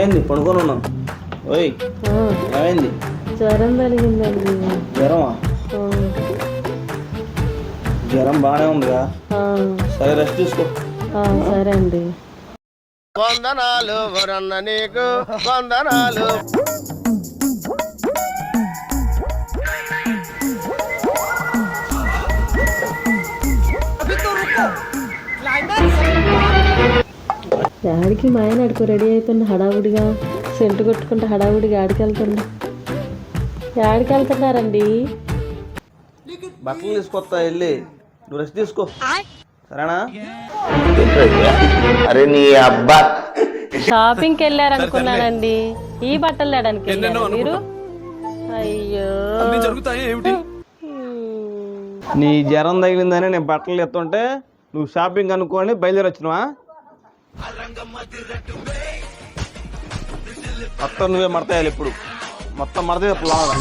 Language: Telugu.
ఏమైంది? పడుకొని ఉన్నాం. ఓయ్ ఏమైంది? జ్వరం కలిగిందండి. జ్వరమా? జ్వరం బాగానే ఉందిగా. సరే రెస్ట్ తీసుకో. సరే అండి. వందనాలు వరన్న నీకు వందనాలు. యాడికి మా ఆయన అడుకో రెడీ అవుతుండ హడావుడిగా సెంటు కొట్టుకుంటే హడావుడిగా ఆడికి వెళ్తుండ. యాడికి వెళ్తున్నారండి? బట్టలు తీసుకొస్తా వెళ్ళి, నువ్వు రెస్ట్ తీసుకో సరేనా? అరే నీ అబ్బా, షాపింగ్కి వెళ్ళారనుకున్నానండి. ఈ బట్టలు తేడానికి మీరు? అయ్యో నీ జ్వరం తగిలిందని నేను బట్టలు ఎత్తుంటే నువ్వు షాపింగ్ అనుకోని బయలుదేరి వచ్చినవా? మొత్తం నువ్వే మడతాయాలి ఇప్పుడు. మొత్తం మడత లాగా